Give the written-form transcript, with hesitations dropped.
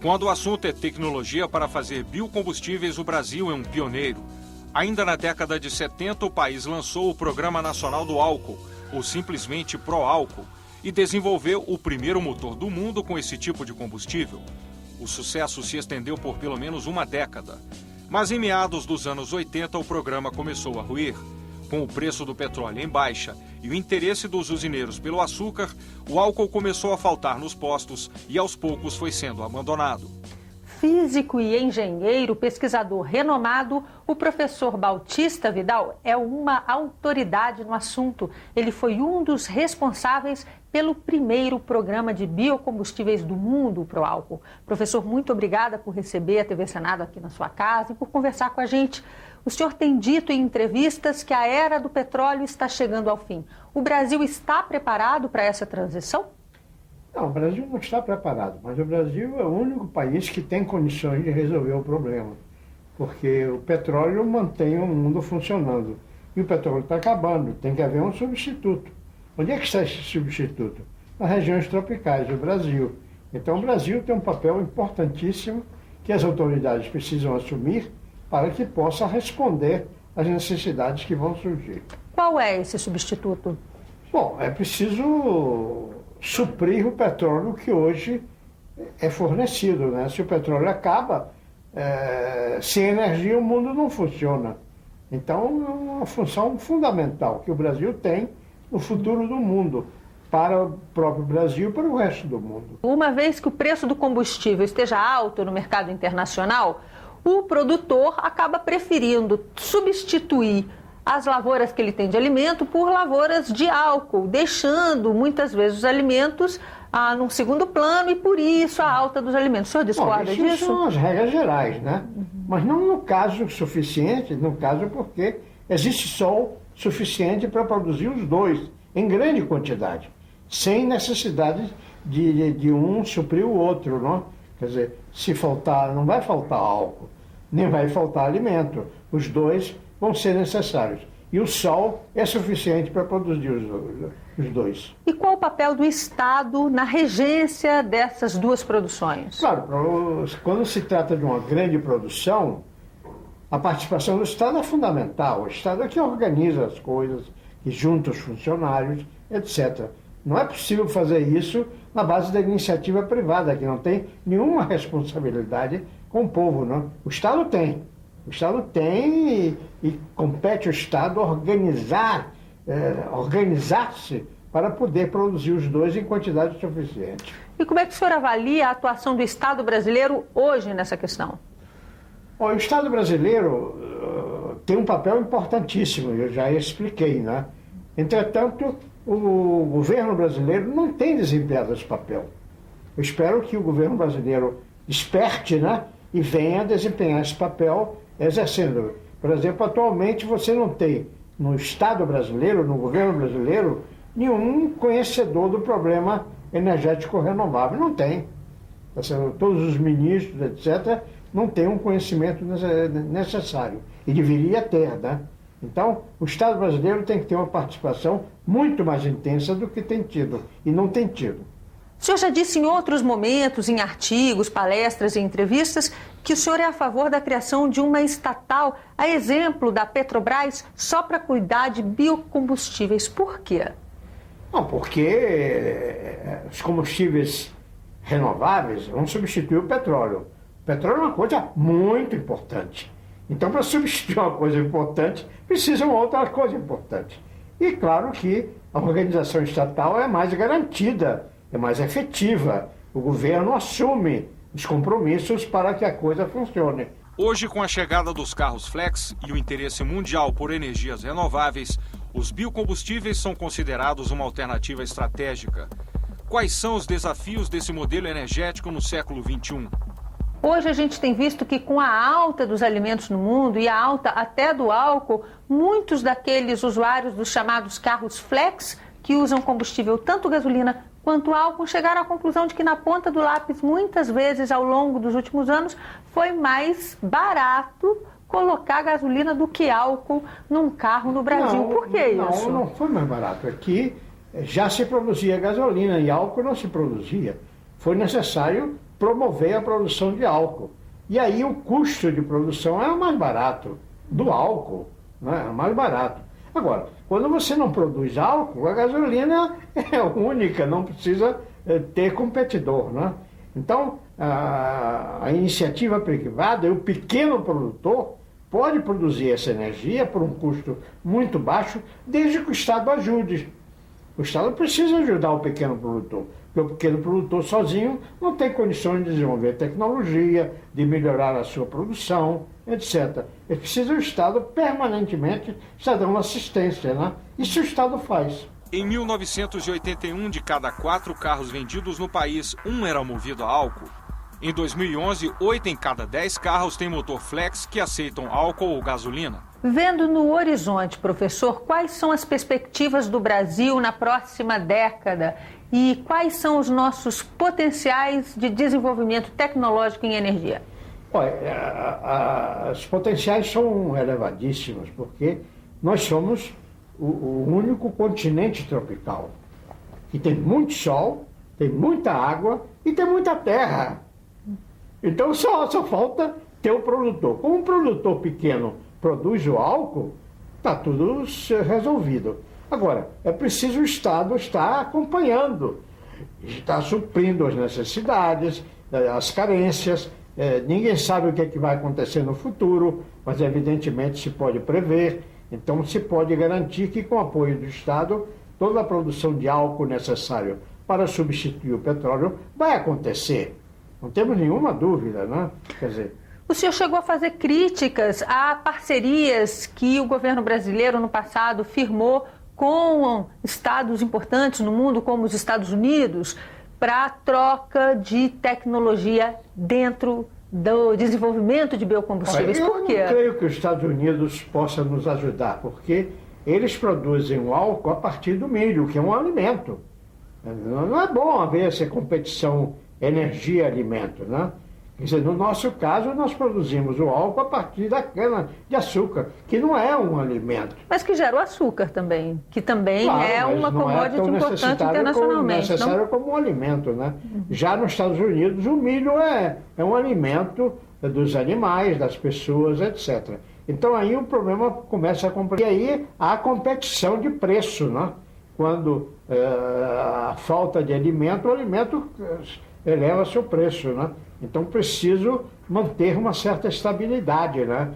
Quando o assunto é tecnologia para fazer biocombustíveis, o Brasil é um pioneiro. Ainda na década de 70, o país lançou o Programa Nacional do Álcool, ou simplesmente Proálcool, e desenvolveu o primeiro motor do mundo com esse tipo de combustível. O sucesso se estendeu por pelo menos uma década. Mas em meados dos anos 80, o programa começou a ruir. Com o preço do petróleo em baixa e o interesse dos usineiros pelo açúcar, o álcool começou a faltar nos postos e aos poucos foi sendo abandonado. Físico e engenheiro, pesquisador renomado, o professor Bautista Vidal é uma autoridade no assunto. Ele foi um dos responsáveis pelo primeiro programa de biocombustíveis do mundo, o Proálcool. Professor, muito obrigada por receber a TV Senado aqui na sua casa e por conversar com a gente. O senhor tem dito em entrevistas que a era do petróleo está chegando ao fim. O Brasil está preparado para essa transição? Não, o Brasil não está preparado, mas o Brasil é o único país que tem condições de resolver o problema, porque o petróleo mantém o mundo funcionando e o petróleo está acabando, tem que haver um substituto. Onde é que está esse substituto? Nas regiões tropicais, o Brasil. Então o Brasil tem um papel importantíssimo que as autoridades precisam assumir para que possa responder às necessidades que vão surgir. Qual é esse substituto? Bom, é preciso suprir o petróleo que hoje é fornecido, né? Se o petróleo acaba, sem energia o mundo não funciona. Então é uma função fundamental que o Brasil tem no futuro do mundo, para o próprio Brasil e para o resto do mundo. Uma vez que o preço do combustível esteja alto no mercado internacional, o produtor acaba preferindo substituir as lavouras que ele tem de alimento por lavouras de álcool, deixando muitas vezes os alimentos num segundo plano e por isso a alta dos alimentos. O senhor discorda disso? Isso são as regras gerais, né? Mas não no caso suficiente, no caso porque existe sol suficiente para produzir os dois, em grande quantidade, sem necessidade de um suprir o outro, não? Quer dizer, se faltar, não vai faltar álcool, nem vai faltar alimento. Os dois vão ser necessários. E o sol é suficiente para produzir os dois. E qual o papel do Estado na regência dessas duas produções? Claro, quando se trata de uma grande produção, a participação do Estado é fundamental. O Estado é que organiza as coisas, que junta os funcionários, etc. Não é possível fazer isso na base da iniciativa privada, que não tem nenhuma responsabilidade com o povo, não? O Estado tem. O Estado tem e compete ao Estado organizar-se para poder produzir os dois em quantidade suficiente. E como é que o senhor avalia a atuação do Estado brasileiro hoje nessa questão? Bom, o Estado brasileiro tem um papel importantíssimo, eu já expliquei, né? Entretanto, o governo brasileiro não tem desempenhado esse papel. Eu espero que o governo brasileiro desperte, né? E venha desempenhar esse papel exercendo. Por exemplo, atualmente você não tem no Estado brasileiro, no governo brasileiro, nenhum conhecedor do problema energético renovável. Não tem. Todos os ministros, etc., não têm um conhecimento necessário. E deveria ter, né? Então, o Estado brasileiro tem que ter uma participação muito mais intensa do que tem tido, e não tem tido. O senhor já disse em outros momentos, em artigos, palestras e entrevistas, que o senhor é a favor da criação de uma estatal, a exemplo da Petrobras, só para cuidar de biocombustíveis. Por quê? Não, porque os combustíveis renováveis vão substituir o petróleo. O petróleo é uma coisa muito importante. Então, para substituir uma coisa importante, precisa uma outra coisa importante. E claro que a organização estatal é mais garantida, é mais efetiva. O governo assume os compromissos para que a coisa funcione. Hoje, com a chegada dos carros flex e o interesse mundial por energias renováveis, os biocombustíveis são considerados uma alternativa estratégica. Quais são os desafios desse modelo energético no século XXI? Hoje a gente tem visto que com a alta dos alimentos no mundo e a alta até do álcool, muitos daqueles usuários dos chamados carros flex, que usam combustível tanto gasolina quanto álcool, chegaram à conclusão de que na ponta do lápis, muitas vezes ao longo dos últimos anos, foi mais barato colocar gasolina do que álcool num carro no Brasil. Não, por que isso? Não foi mais barato. Aqui já se produzia gasolina e álcool não se produzia. foi necessário promover a produção de álcool. E aí o custo de produção era mais barato do álcool, né? Era mais barato. Agora, quando você não produz álcool, a gasolina é única, não precisa ter competidor, né? Então, a iniciativa privada e o pequeno produtor pode produzir essa energia por um custo muito baixo, desde que o Estado ajude. O Estado precisa ajudar o pequeno produtor, porque o pequeno produtor sozinho não tem condições de desenvolver tecnologia, de melhorar a sua produção, etc. Ele precisa o Estado permanentemente estar dando assistência, né? Isso o Estado faz. Em 1981, de cada 4 carros vendidos no país, 1 era movido a álcool. Em 2011, 8 em cada 10 carros têm motor flex que aceitam álcool ou gasolina. Vendo no horizonte, professor, quais são as perspectivas do Brasil na próxima década e quais são os nossos potenciais de desenvolvimento tecnológico em energia? Olha, os potenciais são elevadíssimos, porque nós somos o único continente tropical que tem muito sol, tem muita água e tem muita terra. Então só falta ter o produtor. Como um produtor pequeno produz o álcool, está tudo resolvido. Agora, é preciso o Estado estar acompanhando, estar suprindo as necessidades, as carências. Ninguém sabe o que é que vai acontecer no futuro, mas evidentemente se pode prever. Então se pode garantir que com o apoio do Estado, toda a produção de álcool necessário para substituir o petróleo vai acontecer. Não temos nenhuma dúvida, né? Quer dizer... O senhor chegou a fazer críticas a parcerias que o governo brasileiro no passado firmou com estados importantes no mundo, como os Estados Unidos, para a troca de tecnologia dentro do desenvolvimento de biocombustíveis. Por quê? Eu não creio que os Estados Unidos possam nos ajudar, porque eles produzem o álcool a partir do milho, que é um alimento. Não é bom haver essa competição energia-alimento, né? Quer dizer, no nosso caso, nós produzimos o álcool a partir da cana-de-açúcar, que não é um alimento. Mas que gera o açúcar também, que também claro, é uma commodity importante internacionalmente. Necessário como um alimento, né? Já nos Estados Unidos, o milho é um alimento dos animais, das pessoas, etc. Então aí o problema começa a complicar. E aí há a competição de preço, né? Quando a falta de alimento, o alimento eleva seu preço, né? Então preciso manter uma certa estabilidade, né?